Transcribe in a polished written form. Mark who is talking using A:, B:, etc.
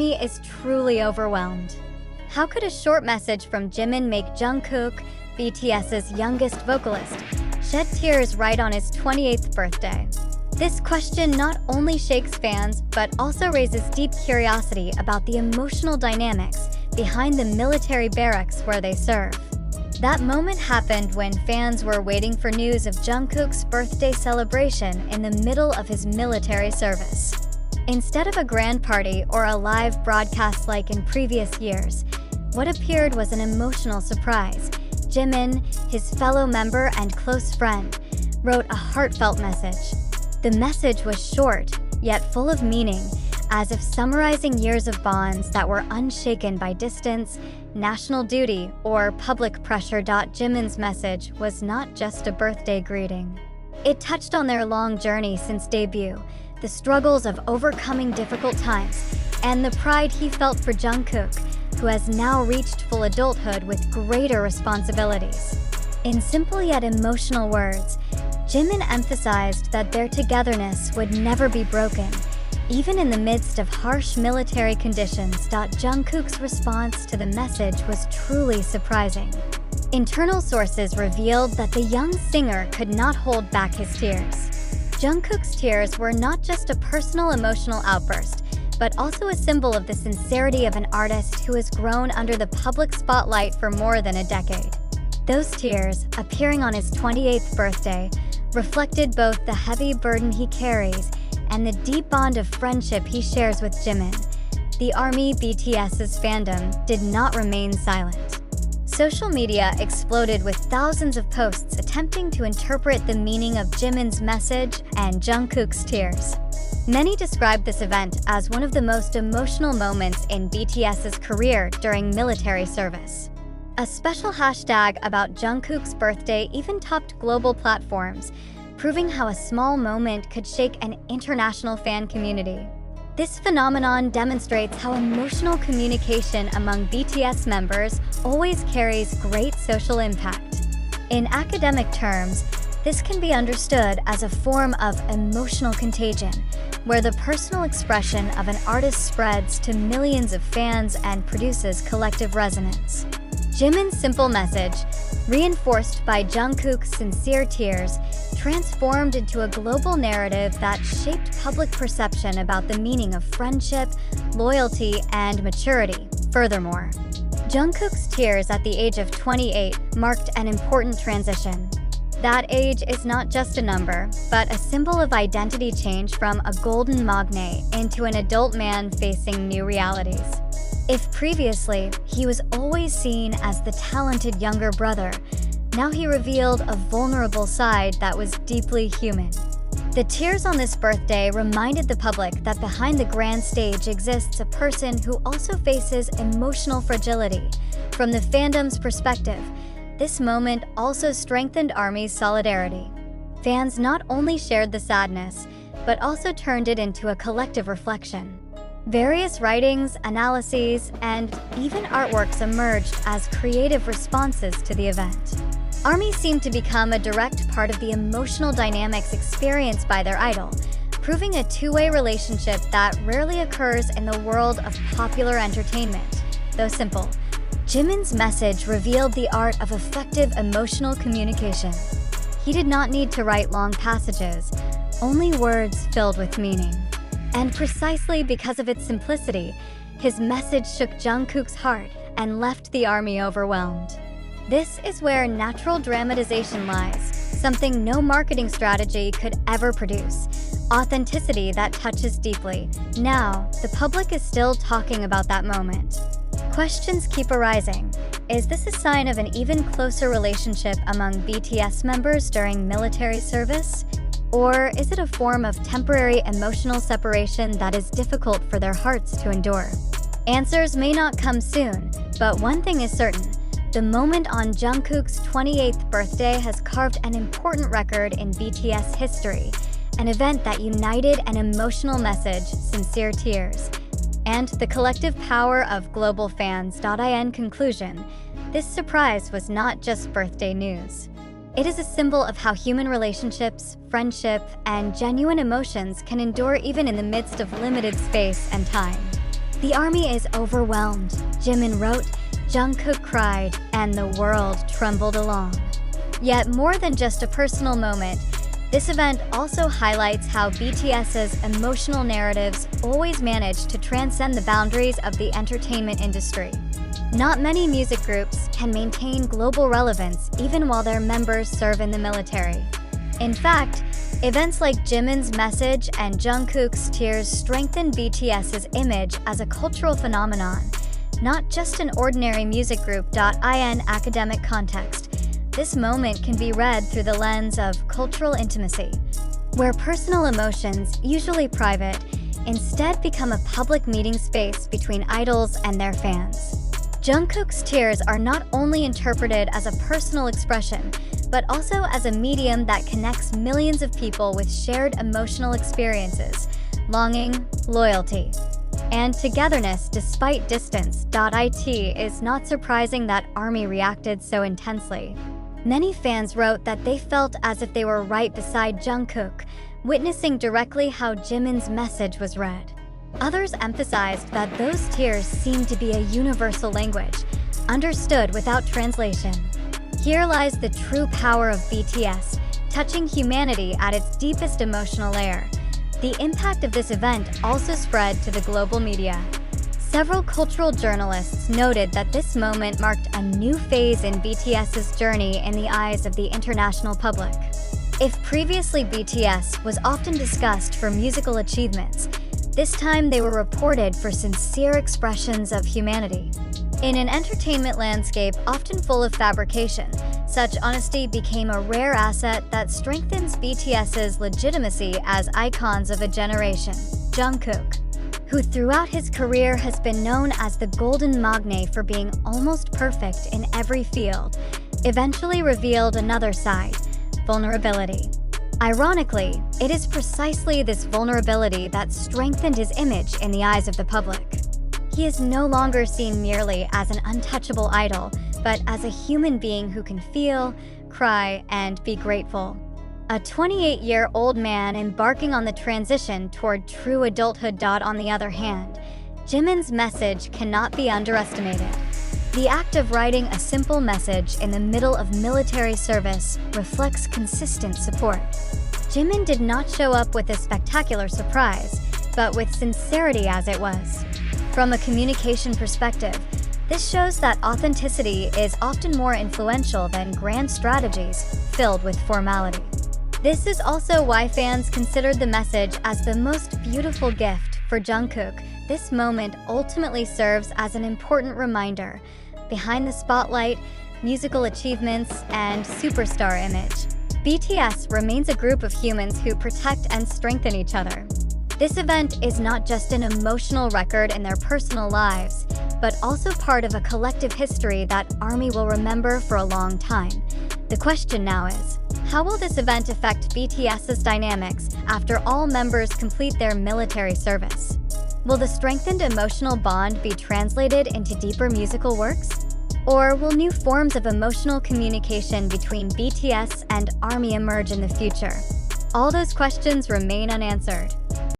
A: ARMY is truly overwhelmed. How could a short message from Jimin make Jungkook, BTS's youngest vocalist, shed tears right on his 28th birthday? This question not only shakes fans, but also raises deep curiosity about the emotional dynamics behind the military barracks where they serve. That moment happened when fans were waiting for news of Jungkook's birthday celebration in the middle of his military service. Instead of a grand party or a live broadcast like in previous years, what appeared was an emotional surprise. Jimin, his fellow member and close friend, wrote a heartfelt message. The message was short, yet full of meaning, as if summarizing years of bonds that were unshaken by distance, national duty, or public pressure. Jimin's message was not just a birthday greeting. It touched on their long journey since debut, the struggles of overcoming difficult times, and the pride he felt for Jungkook, who has now reached full adulthood with greater responsibilities. In simple yet emotional words, Jimin emphasized that their togetherness would never be broken, even in the midst of harsh military conditions. Jungkook's response to the message was truly surprising. Internal sources revealed that the young singer could not hold back his tears. Jungkook's tears were not just a personal emotional outburst, but also a symbol of the sincerity of an artist who has grown under the public spotlight for more than a decade. Those tears, appearing on his 28th birthday, reflected both the heavy burden he carries and the deep bond of friendship he shares with Jimin. The ARMY BTS's fandom did not remain silent. Social media exploded with thousands of posts attempting to interpret the meaning of Jimin's message and Jungkook's tears. Many described this event as one of the most emotional moments in BTS's career during military service. A special hashtag about Jungkook's birthday even topped global platforms, proving how a small moment could shake an international fan community. This phenomenon demonstrates how emotional communication among BTS members always carries great social impact. In academic terms, this can be understood as a form of emotional contagion, where the personal expression of an artist spreads to millions of fans and produces collective resonance. Jimin's simple message, reinforced by Jungkook's sincere tears, transformed into a global narrative that shaped public perception about the meaning of friendship, loyalty, and maturity. Furthermore, Jungkook's tears at the age of 28 marked an important transition. That age is not just a number, but a symbol of identity change from a golden magnate into an adult man facing new realities. If previously he was always seen as the talented younger brother, now he revealed a vulnerable side that was deeply human. The tears on this birthday reminded the public that behind the grand stage exists a person who also faces emotional fragility. From the fandom's perspective, this moment also strengthened ARMY's solidarity. Fans not only shared the sadness, but also turned it into a collective reflection. Various writings, analyses, and even artworks emerged as creative responses to the event. ARMY seemed to become a direct part of the emotional dynamics experienced by their idol, proving a two-way relationship that rarely occurs in the world of popular entertainment. Though simple, Jimin's message revealed the art of effective emotional communication. He did not need to write long passages, only words filled with meaning. And precisely because of its simplicity, his message shook Jungkook's heart and left the ARMY overwhelmed. This is where natural dramatization lies, something no marketing strategy could ever produce. Authenticity that touches deeply. Now, the public is still talking about that moment. Questions keep arising. Is this a sign of an even closer relationship among BTS members during military service? Or is it a form of temporary emotional separation that is difficult for their hearts to endure? Answers may not come soon, but one thing is certain. The moment on Jungkook's 28th birthday has carved an important record in BTS history, an event that united an emotional message, sincere tears, and the collective power of global fans. In conclusion, this surprise was not just birthday news. It is a symbol of how human relationships, friendship, and genuine emotions can endure even in the midst of limited space and time. The army is overwhelmed, Jimin wrote, Jungkook cried, and the world trembled along. Yet more than just a personal moment, this event also highlights how BTS's emotional narratives always manage to transcend the boundaries of the entertainment industry. Not many music groups can maintain global relevance even while their members serve in the military. In fact, events like Jimin's message and Jungkook's tears strengthen BTS's image as a cultural phenomenon, not just an ordinary music group. In academic context, this moment can be read through the lens of cultural intimacy, where personal emotions, usually private, instead become a public meeting space between idols and their fans. Jungkook's tears are not only interpreted as a personal expression, but also as a medium that connects millions of people with shared emotional experiences, longing, loyalty, and togetherness despite distance. It is not surprising that ARMY reacted so intensely. Many fans wrote that they felt as if they were right beside Jungkook, witnessing directly how Jimin's message was read. Others emphasized that those tears seemed to be a universal language, understood without translation. Here lies the true power of BTS, touching humanity at its deepest emotional layer. The impact of this event also spread to the global media. Several cultural journalists noted that this moment marked a new phase in BTS's journey in the eyes of the international public. If previously BTS was often discussed for musical achievements, this time they were reported for sincere expressions of humanity. In an entertainment landscape often full of fabrication, such honesty became a rare asset that strengthens BTS's legitimacy as icons of a generation. Jungkook, who throughout his career has been known as the golden magne for being almost perfect in every field, eventually revealed another side: vulnerability. Ironically, it is precisely this vulnerability that strengthened his image in the eyes of the public. He is no longer seen merely as an untouchable idol, but as a human being who can feel, cry, and be grateful. A 28-year-old man embarking on the transition toward true adulthood. On the other hand, Jimin's message cannot be underestimated. The act of writing a simple message in the middle of military service reflects consistent support. Jimin did not show up with a spectacular surprise, but with sincerity as it was. From a communication perspective, this shows that authenticity is often more influential than grand strategies filled with formality. This is also why fans considered the message as the most beautiful gift for Jungkook. This moment ultimately serves as an important reminder: behind the spotlight, musical achievements, and superstar image, BTS remains a group of humans who protect and strengthen each other. This event is not just an emotional record in their personal lives, but also part of a collective history that ARMY will remember for a long time. The question now is, how will this event affect BTS's dynamics after all members complete their military service? Will the strengthened emotional bond be translated into deeper musical works? Or will new forms of emotional communication between BTS and ARMY emerge in the future? All those questions remain unanswered.